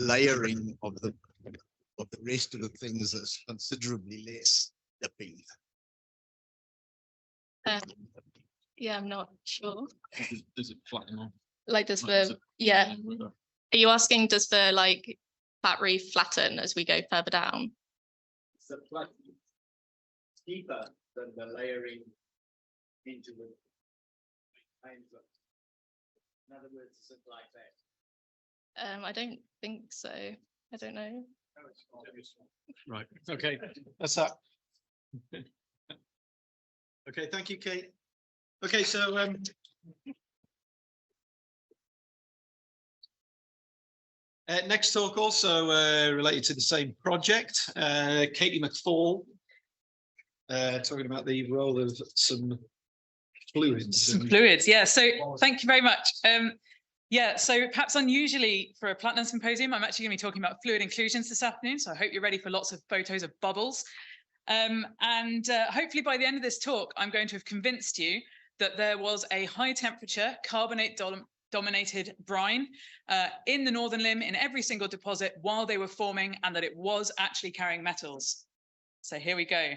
layering of the rest of the things is considerably less dipping. Yeah, I'm not sure. Does it flatten off? Like, does Like, the Are you asking, does the like flat reef flatten as we go further down? It's steeper than the layering into the in other words, is it like that? I don't think so. I don't know. Right. Okay. That's that. Okay. Thank you, Kate. Okay. So next talk also related to the same project. Katie McFall talking about the role of some fluids. Some fluids, yeah. So thank you very much. Yeah, so perhaps unusually for a Platinum Symposium, I'm actually going to be talking about fluid inclusions this afternoon. So I hope you're ready for lots of photos of bubbles. Hopefully by the end of this talk, I'm going to have convinced you that there was a high temperature carbonate-dominated brine in the Northern Limb in every single deposit while they were forming, and that it was actually carrying metals. So here we go.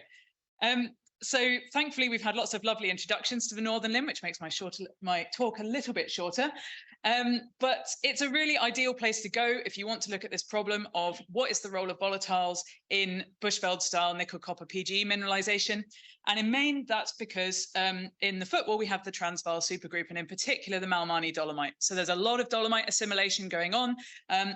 So thankfully, we've had lots of lovely introductions to the Northern Limb, which makes my talk a little bit shorter. But it's a really ideal place to go if you want to look at this problem of what is the role of volatiles in Bushveld style nickel copper PGE mineralization. And in main, that's because in the footwall, we have the Transvaal supergroup, and in particular, the Malmani dolomite. So there's a lot of dolomite assimilation going on,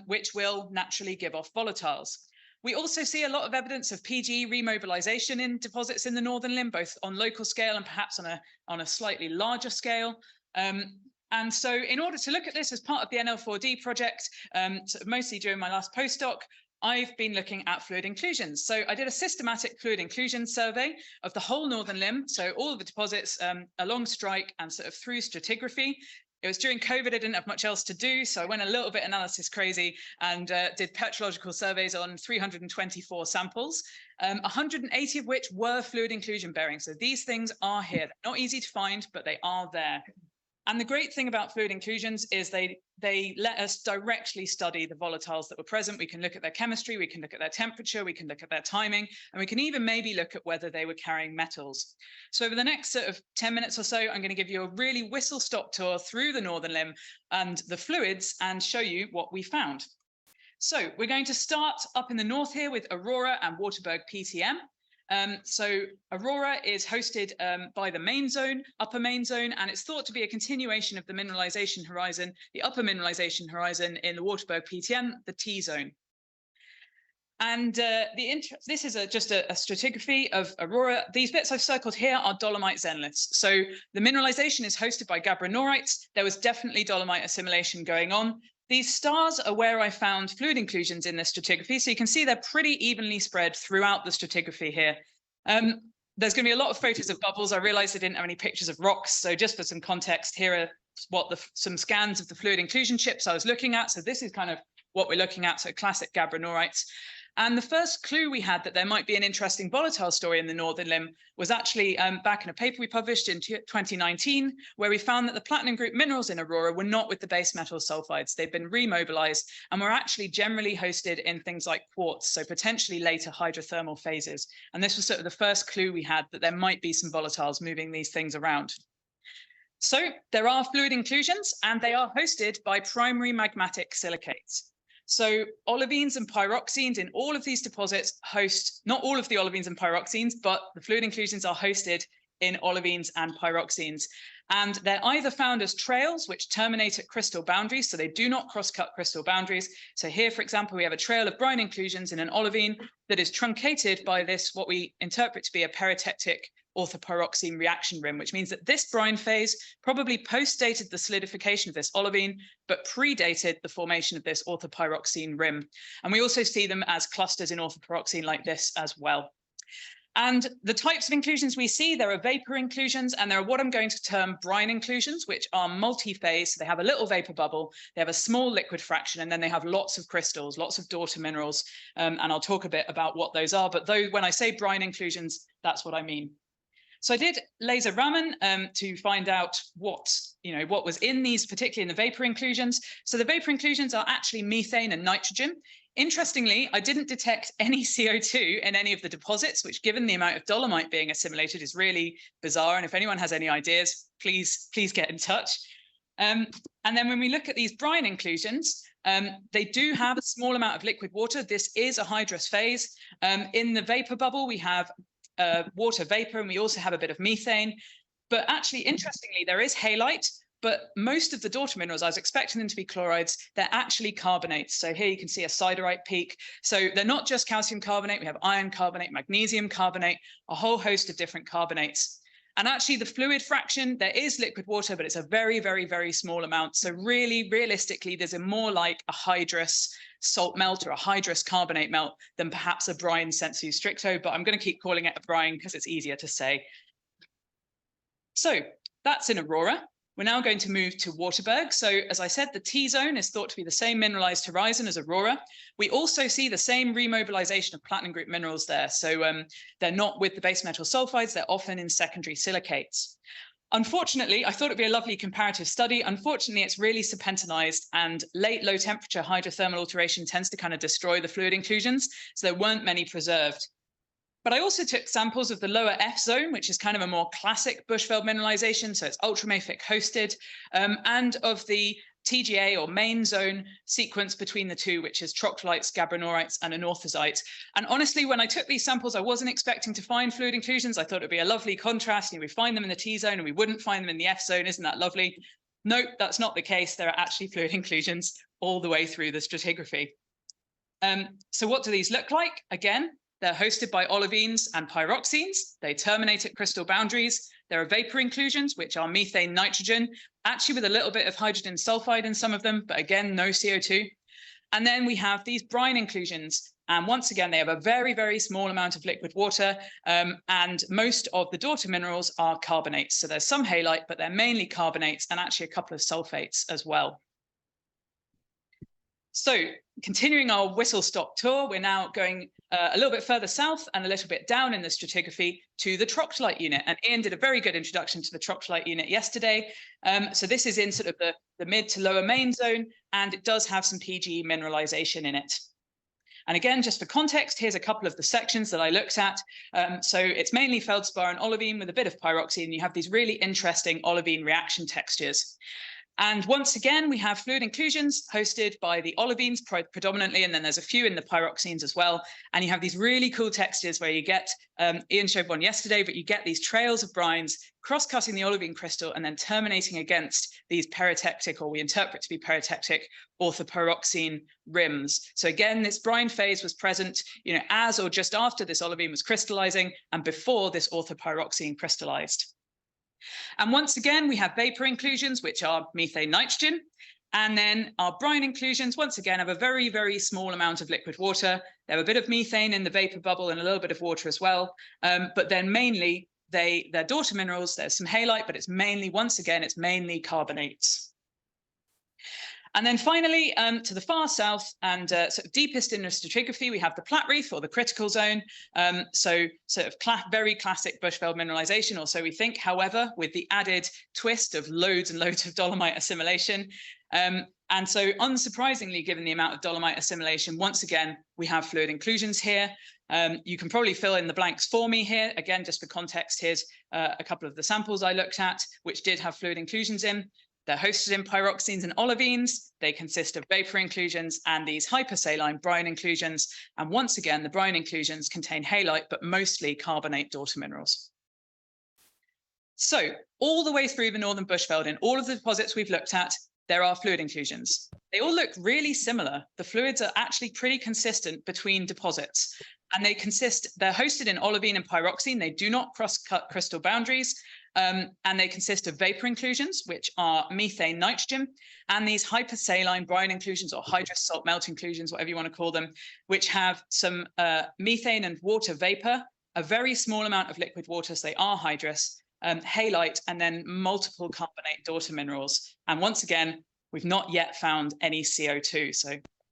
which will naturally give off volatiles. We also see a lot of evidence of PGE remobilization in deposits in the Northern Limb, both on local scale and perhaps on a slightly larger scale. And so in order to look at this as part of the NL4D project, mostly during my last postdoc, I've been looking at fluid inclusions. So I did a systematic fluid inclusion survey of the whole Northern Limb, so all of the deposits along strike and sort of through stratigraphy. It was during COVID, I didn't have much else to do, so I went a little bit analysis crazy and did petrological surveys on 324 samples, 180 of which were fluid inclusion bearing. So these things are here. They're not easy to find, but they are there. And the great thing about fluid inclusions is they let us directly study the volatiles that were present. We can look at their chemistry, we can look at their temperature, we can look at their timing, and we can even maybe look at whether they were carrying metals. So over the next sort of 10 minutes or so, I'm going to give you a really whistle-stop tour through the Northern Limb and the fluids and show you what we found. So we're going to start up in the north here with Aurora and Waterberg PTM. So Aurora is hosted by the main zone, upper main zone, and it's thought to be a continuation of the mineralization horizon, the upper mineralization horizon in the Waterberg PTM, the T zone. And this is just a stratigraphy of Aurora. These bits I've circled here are dolomite xenoliths. So the mineralization is hosted by gabbronorites. There was definitely dolomite assimilation going on. These stars are where I found fluid inclusions in this stratigraphy. So you can see they're pretty evenly spread throughout the stratigraphy here. There's going to be a lot of photos of bubbles. I realized I didn't have any pictures of rocks. So just for some context, here are some scans of the fluid inclusion chips I was looking at. So this is kind of what we're looking at, so classic gabbronorites. And the first clue we had that there might be an interesting volatile story in the Northern Limb was actually back in a paper we published in 2019, where we found that the platinum group minerals in Aurora were not with the base metal sulfides. They've been remobilized and were actually generally hosted in things like quartz, so potentially later hydrothermal phases. And this was sort of the first clue we had that there might be some volatiles moving these things around. So there are fluid inclusions, and they are hosted by primary magmatic silicates. So olivines and pyroxenes in all of these deposits host, not all of the olivines and pyroxenes, but the fluid inclusions are hosted in olivines and pyroxenes. And they're either found as trails, which terminate at crystal boundaries, so they do not cross-cut crystal boundaries. So here, for example, we have a trail of brine inclusions in an olivine that is truncated by this, what we interpret to be a peritectic orthopyroxene reaction rim, which means that this brine phase probably post-dated the solidification of this olivine, but predated the formation of this orthopyroxene rim. And we also see them as clusters in orthopyroxene like this as well. And the types of inclusions we see, there are vapor inclusions, and there are what I'm going to term brine inclusions, which are multi-phase. So they have a little vapor bubble, they have a small liquid fraction, and then they have lots of crystals, lots of daughter minerals. And I'll talk a bit about what those are. But when I say brine inclusions, that's what I mean. So I did laser Raman to find out what was in these, particularly in the vapor inclusions. So the vapor inclusions are actually methane and nitrogen. Interestingly, I didn't detect any CO2 in any of the deposits, which, given the amount of dolomite being assimilated, is really bizarre. And if anyone has any ideas, please get in touch. And then when we look at these brine inclusions, they do have a small amount of liquid water. This is a hydrous phase. In the vapor bubble, we have water vapor, and we also have a bit of methane. But actually, interestingly, there is halite, but most of the daughter minerals, I was expecting them to be chlorides, they're actually carbonates. So here you can see a siderite peak. So they're not just calcium carbonate, we have iron carbonate, magnesium carbonate, a whole host of different carbonates. And actually the fluid fraction, there is liquid water, but it's a very, very, very small amount. So really, realistically, there's a more like a hydrous salt melt or a hydrous carbonate melt than perhaps a brine sensu stricto, but I'm going to keep calling it a brine because it's easier to say. So that's in Aurora. We're now going to move to Waterberg. So as I said, the T-zone is thought to be the same mineralized horizon as Aurora. We also see the same remobilization of platinum group minerals there. So they're not with the base metal sulfides, they're often in secondary silicates. Unfortunately, I thought it'd be a lovely comparative study. Unfortunately, it's really serpentinized, and late low temperature hydrothermal alteration tends to kind of destroy the fluid inclusions. So there weren't many preserved. But I also took samples of the lower F zone, which is kind of a more classic Bushveld mineralization. So it's ultramafic hosted, and of the TGA or main zone sequence between the two, which is troctolites, gabronorites, and anorthosite. And honestly, when I took these samples, I wasn't expecting to find fluid inclusions. I thought it'd be a lovely contrast. We find them in the T zone and we wouldn't find them in the F zone. Isn't that lovely? Nope, that's not the case. There are actually fluid inclusions all the way through the stratigraphy. So what do these look like? Again, they're hosted by olivines and pyroxenes. They terminate at crystal boundaries. There are vapor inclusions, which are methane, nitrogen, actually with a little bit of hydrogen sulfide in some of them, but again, no CO2. And then we have these brine inclusions. And once again, they have a very, very small amount of liquid water. And most of the daughter minerals are carbonates. So there's some halite, but they're mainly carbonates and actually a couple of sulfates as well. So continuing our whistle-stop tour, we're now going a little bit further south and a little bit down in the stratigraphy to the troctolite unit. And Ian did a very good introduction to the troctolite unit yesterday. So this is in sort of the mid to lower main zone, and it does have some PGE mineralization in it. And again, just for context, here's a couple of the sections that I looked at. So it's mainly feldspar and olivine with a bit of pyroxene, and you have these really interesting olivine reaction textures. And once again, we have fluid inclusions hosted by the olivines predominantly, and then there's a few in the pyroxenes as well. And you have these really cool textures where you get, Ian showed one yesterday, but you get these trails of brines cross-cutting the olivine crystal and then terminating against these peritectic, or we interpret to be peritectic, orthopyroxene rims. So again, this brine phase was present, as or just after this olivine was crystallizing and before this orthopyroxene crystallized. And once again, we have vapor inclusions, which are methane, nitrogen. And then our brine inclusions, once again, have a very, very small amount of liquid water. They have a bit of methane in the vapor bubble and a little bit of water as well. But then mainly, they're daughter minerals. There's some halite, but it's mainly, once again, it's mainly carbonates. And then finally, to the far south and sort of deepest in the stratigraphy, we have the Platte Reef, or the critical zone. So sort of very classic Bushveld mineralization, or so we think, however, with the added twist of loads and loads of dolomite assimilation. And so unsurprisingly, given the amount of dolomite assimilation, once again, we have fluid inclusions here. You can probably fill in the blanks for me here. Again, just for context, here's a couple of the samples I looked at, which did have fluid inclusions in. They're hosted in pyroxenes and olivines. They consist of vapor inclusions and these hypersaline brine inclusions. And once again, the brine inclusions contain halite, but mostly carbonate daughter minerals. So all the way through the Northern Bushveld, in all of the deposits we've looked at, there are fluid inclusions. They all look really similar. The fluids are actually pretty consistent between deposits. And they're hosted in olivine and pyroxene. They do not cross-cut crystal boundaries. And they consist of vapor inclusions, which are methane, nitrogen, and these hypersaline brine inclusions, or hydrous salt melt inclusions, whatever you want to call them, which have some methane and water vapor, a very small amount of liquid water, so they are hydrous, halite, and then multiple carbonate daughter minerals. And once again, we've not yet found any CO2, so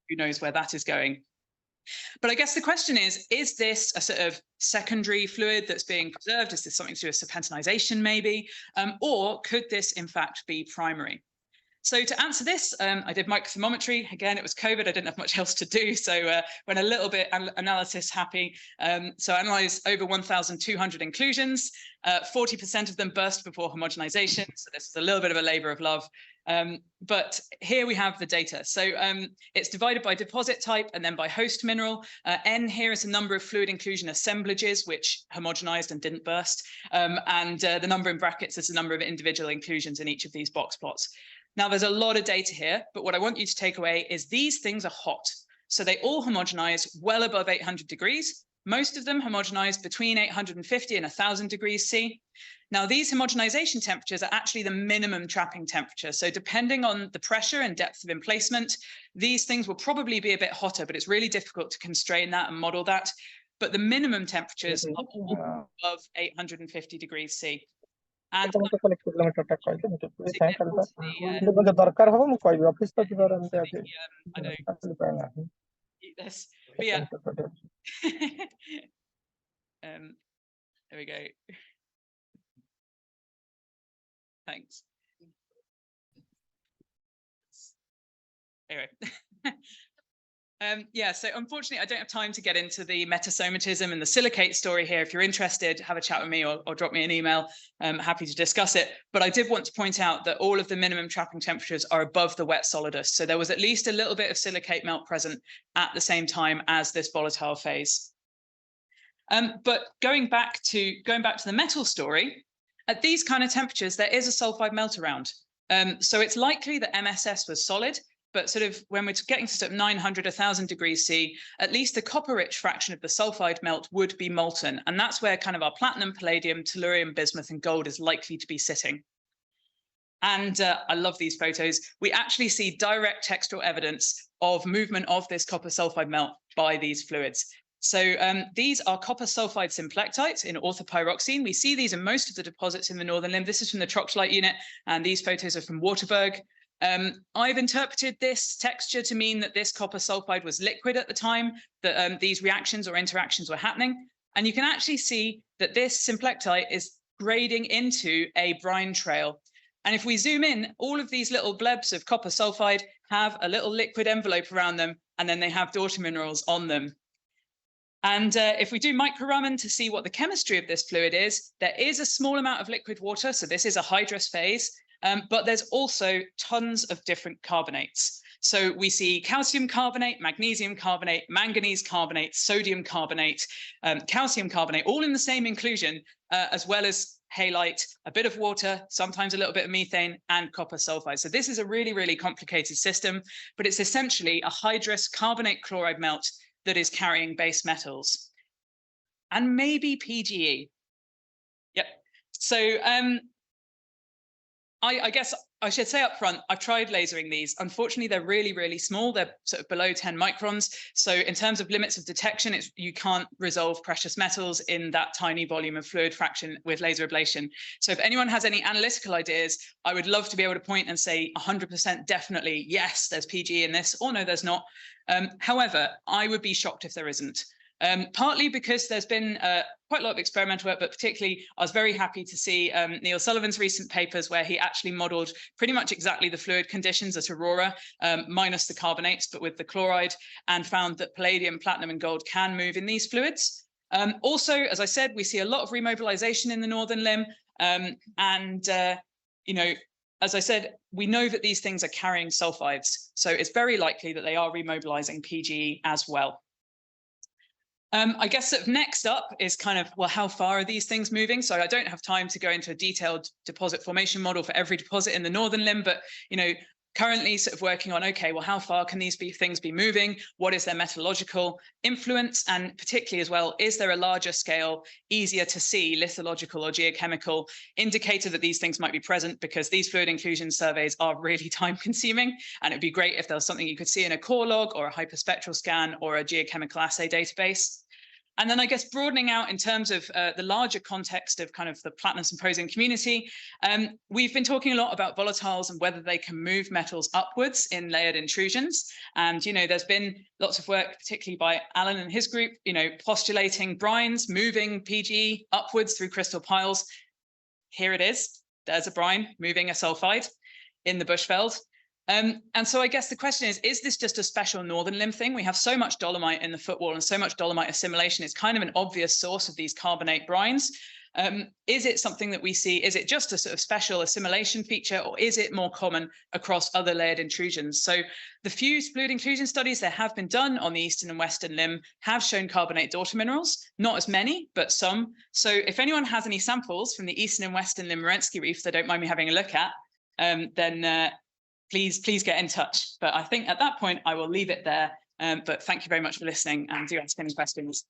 who knows where that is going. But I guess the question is this a sort of secondary fluid that's being preserved? Is this something to do with serpentinization maybe? Or could this in fact be primary? So to answer this, I did microthermometry. Again, it was COVID. I didn't have much else to do. So went a little bit analysis happy. So I analyzed over 1,200 inclusions. 40% of them burst before homogenization. So this is a little bit of a labor of love. But here we have the data. So it's divided by deposit type and then by host mineral. N here is the number of fluid inclusion assemblages which homogenized and didn't burst. And the number in brackets is the number of individual inclusions in each of these box plots. Now, there's a lot of data here, but what I want you to take away is these things are hot. So they all homogenize well above 800 degrees. Most of them homogenize between 850 and 1,000 degrees C. Now, these homogenization temperatures are actually the minimum trapping temperature. So depending on the pressure and depth of emplacement, these things will probably be a bit hotter, but it's really difficult to constrain that and model that. But the minimum temperatures are all above 850 degrees C. And I know. Eat this. But yeah. There we go. Thanks. Anyway. Yeah, so unfortunately, I don't have time to get into the metasomatism and the silicate story here. If you're interested, have a chat with me or drop me an email. I'm happy to discuss it. But I did want to point out that all of the minimum trapping temperatures are above the wet solidus. So there was at least a little bit of silicate melt present at the same time as this volatile phase. But going back to the metal story, at these kind of temperatures, there is a sulfide melt around. So it's likely that MSS was solid. But sort of when we're getting to sort of 900, 1,000 degrees C, at least the copper-rich fraction of the sulfide melt would be molten. And that's where kind of our platinum, palladium, tellurium, bismuth, and gold is likely to be sitting. And I love these photos. We actually see direct textural evidence of movement of this copper sulfide melt by these fluids. So these are copper sulfide symplectites in orthopyroxene. We see these in most of the deposits in the Northern Limb. This is from the Troxlite unit, and these photos are from Waterberg. I've interpreted this texture to mean that this copper sulfide was liquid at the time that these reactions or interactions were happening. And you can actually see that this symplectite is grading into a brine trail. And if we zoom in, all of these little blebs of copper sulfide have a little liquid envelope around them, and then they have daughter minerals on them. And if we do micro-Raman to see what the chemistry of this fluid is, there is a small amount of liquid water. So this is a hydrous phase. But there's also tons of different carbonates. So we see calcium carbonate, magnesium carbonate, manganese carbonate, sodium carbonate, calcium carbonate, all in the same inclusion, as well as halite, a bit of water, sometimes a little bit of methane, and copper sulfide. So this is a really, really complicated system, but it's essentially a hydrous carbonate chloride melt that is carrying base metals. And maybe PGE. Yep. So I guess I should say up front, I've tried lasering these. Unfortunately, they're really, really small. They're sort of below 10 microns. So in terms of limits of detection, you can't resolve precious metals in that tiny volume of fluid fraction with laser ablation. So if anyone has any analytical ideas, I would love to be able to point and say 100% definitely, yes, there's PGE in this, or no, there's not. However, I would be shocked if there isn't. Partly because there's been quite a lot of experimental work, but particularly I was very happy to see Neil Sullivan's recent papers where he actually modeled pretty much exactly the fluid conditions at Aurora, minus the carbonates, but with the chloride, and found that palladium, platinum, and gold can move in these fluids. Also, as I said, we see a lot of remobilization in the Northern Limb. You know, as I said, we know that these things are carrying sulfides. So it's very likely that they are remobilizing PGE as well. I guess sort of next up is kind of, well, how far are these things moving? So I don't have time to go into a detailed deposit formation model for every deposit in the Northern Limb, but, you know, currently sort of working on, okay, well, how far can these things be moving? What is their metallurgical influence? And particularly as well, is there a larger scale, easier to see lithological or geochemical indicator that these things might be present? Because these fluid inclusion surveys are really time consuming. And it'd be great if there was something you could see in a core log or a hyperspectral scan or a geochemical assay database. And then I guess broadening out in terms of the larger context of kind of the platinum symposium community, we've been talking a lot about volatiles and whether they can move metals upwards in layered intrusions. And, there's been lots of work, particularly by Alan and his group, postulating brines moving PGE upwards through crystal piles. Here it is. There's a brine moving a sulfide in the Bushveld. And so I guess the question is this just a special northern limb thing? We have so much dolomite in the footwall and so much dolomite assimilation. It's kind of an obvious source of these carbonate brines. Is it something that we see? Is it just a sort of special assimilation feature, or is it more common across other layered intrusions? So the few fluid inclusion studies that have been done on the eastern and western limb have shown carbonate daughter minerals, not as many, but some. So if anyone has any samples from the eastern and western limb Merensky reef they don't mind me having a look at, then please get in touch. But I think at that point, I will leave it there. But thank you very much for listening, and do ask any questions.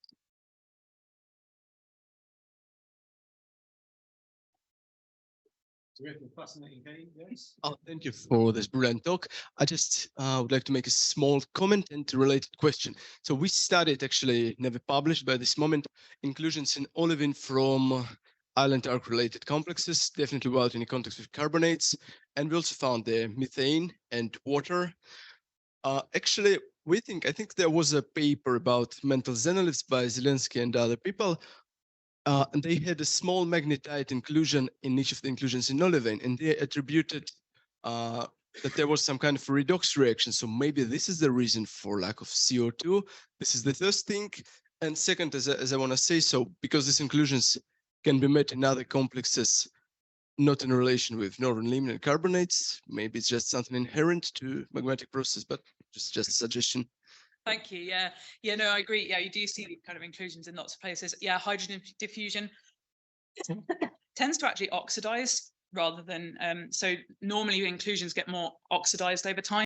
Fascinating game, yes. Oh, thank you for this brilliant talk. I just would like to make a small comment and a related question. So we studied, actually never published by this moment, inclusions in olivine from island arc related complexes, definitely well in context with carbonates. And we also found the methane and water. Actually, I think there was a paper about mental xenoliths by Zelensky and other people. And they had a small magnetite inclusion in each of the inclusions in olivine, and they attributed that there was some kind of redox reaction. So maybe this is the reason for lack of CO2. This is the first thing. And second, as I want to say, so because these inclusions can be met in other complexes, not in relation with northern limb and carbonates, maybe it's just something inherent to magmatic process, but just a suggestion. Thank you. Yeah, no, I agree. Yeah, you do see these kind of inclusions in lots of places. Yeah, hydrogen diffusion tends to actually oxidize rather than, so normally inclusions get more oxidized over time.